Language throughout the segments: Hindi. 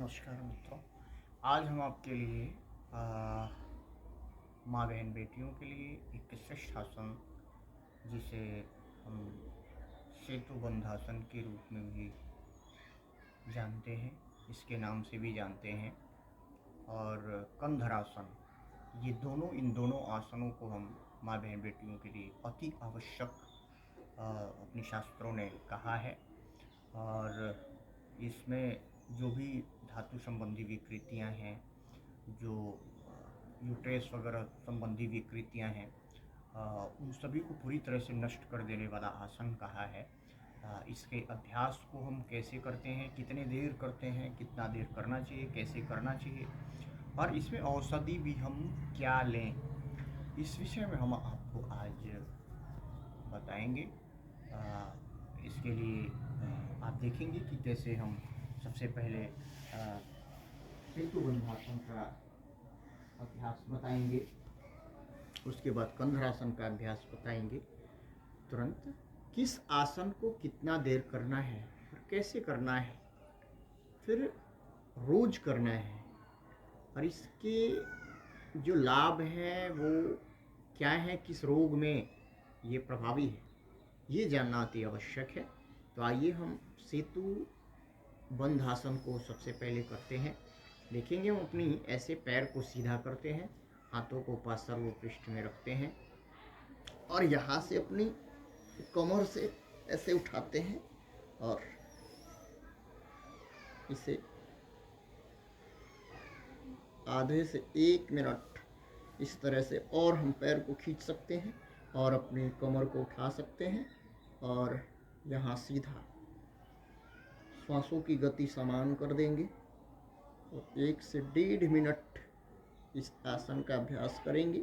नमस्कार मित्रों। आज हम आपके लिए माँ बहन बेटियों के लिए एक श्रेष्ठ आसन, जिसे हम सेतु बंधासन के रूप में भी जानते हैं, इसके नाम से भी जानते हैं, और कंधरासन, ये इन दोनों आसनों को हम माँ बहन बेटियों के लिए अति आवश्यक अपने शास्त्रों ने कहा है। और इसमें जो भी धातु संबंधी विकृतियां हैं, जो यूट्रेस वगैरह संबंधी विकृतियां हैं, उन सभी को पूरी तरह से नष्ट कर देने वाला आसन कहा है। इसके अभ्यास को हम कैसे करते हैं, कितने देर करते हैं, कितना देर करना चाहिए, कैसे करना चाहिए, और इसमें औषधि भी हम क्या लें, इस विषय में हम आपको आज बताएंगे। इसके लिए आप देखेंगे कि कैसे हम सबसे पहले सेतु बंधासन का अभ्यास बताएंगे, उसके बाद कंधरासन का अभ्यास बताएंगे। तुरंत किस आसन को कितना देर करना है और कैसे करना है, फिर रोज करना है, और इसके जो लाभ हैं वो क्या है, किस रोग में ये प्रभावी है, ये जानना अति आवश्यक है। तो आइए हम सेतु बंधासन को सबसे पहले करते हैं। देखेंगे हम अपनी ऐसे पैर को सीधा करते हैं, हाथों को पार्श्व पृष्ठ में रखते हैं, और यहाँ से अपनी कमर से ऐसे उठाते हैं और इसे आधे से 1 मिनट इस तरह से और हम पैर को खींच सकते हैं और अपनी कमर को उठा सकते हैं, और यहाँ सीधा श्वासों की गति समान कर देंगे और 1 से 1.5 मिनट इस आसन का अभ्यास करेंगे।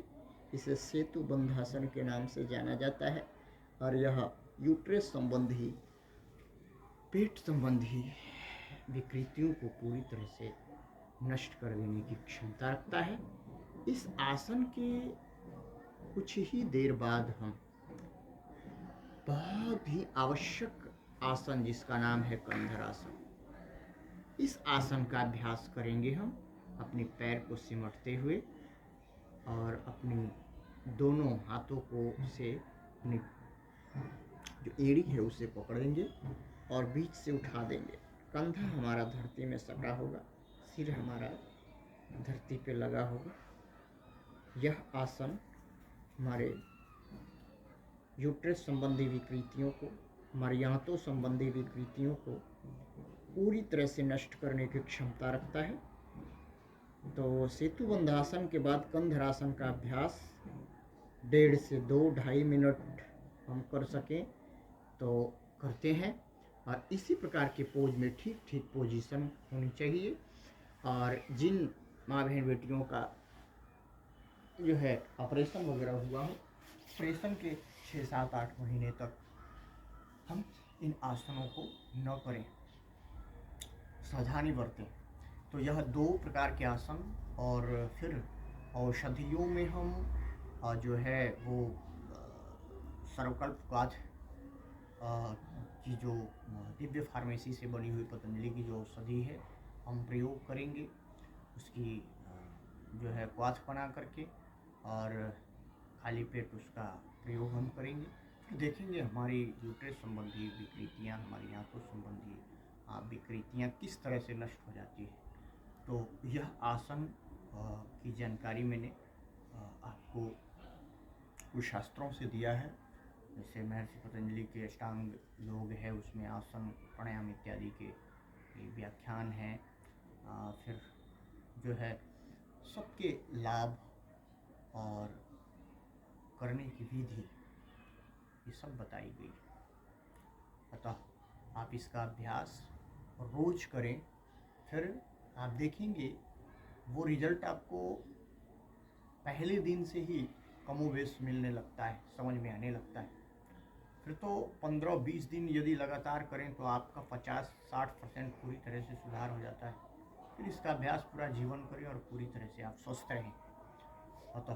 इसे सेतु बंधासन के नाम से जाना जाता है, और यह यूट्रेस संबंधी, पेट संबंधी विकृतियों को पूरी तरह से नष्ट कर देने की क्षमता रखता है। इस आसन के कुछ ही देर बाद हम बहुत ही आवश्यक आसन, जिसका नाम है कंधरासन, इस आसन का अभ्यास करेंगे हम अपने पैर को सिमटते हुए, और अपनी दोनों हाथों को से अपनी जो एड़ी है उसे पकड़ेंगे और बीच से उठा देंगे। कंधा हमारा धरती में सटा होगा, सिर हमारा धरती पे लगा होगा। यह आसन हमारे यूट्रेस संबंधी विकृतियों को, हमारी आंतों संबंधी विकृतियों को पूरी तरह से नष्ट करने की क्षमता रखता है। तो सेतु बंधासन के बाद कंधरासन का अभ्यास 1.5 से 2-2.5 मिनट हम कर सकें तो करते हैं, और इसी प्रकार के पोज में ठीक ठीक पोजीशन होनी चाहिए। और जिन माँ बहन बेटियों का जो है ऑपरेशन वगैरह हुआ हो, ऑपरेशन के 6-7-8 महीने तक हम इन आसनों को न करें, सावधानी बरतें। तो यह 2 प्रकार के आसन, और फिर औषधियों में हम जो है वो सर्वकल्पवाद की जो दिव्य फार्मेसी से बनी हुई पतंजलि की जो औषधि है, हम प्रयोग करेंगे। उसकी जो है क्वाथ बना करके और खाली पेट उसका प्रयोग हम करेंगे। फिर देखेंगे हमारी यूट्रेस संबंधी विकृतियाँ, हमारी आंतों संबंधी विकृतियाँ किस तरह से नष्ट हो जाती है। तो यह आसन की जानकारी मैंने आपको कुछ शास्त्रों से दिया है, जैसे महर्षि पतंजलि के अष्टांग योग है, उसमें आसन, प्राणायाम इत्यादि के व्याख्यान हैं। फिर जो है सबके लाभ और करने की विधि, ये सब बताई गई। अतः आप इसका अभ्यास रोज करें, फिर आप देखेंगे वो रिजल्ट आपको पहले दिन से ही कमोबेश मिलने लगता है, समझ में आने लगता है। फिर तो 15-20 दिन यदि लगातार करें तो आपका 50-60% पूरी तरह से सुधार हो जाता है। फिर इसका अभ्यास पूरा जीवन करें और पूरी तरह से आप स्वस्थ रहें। अतः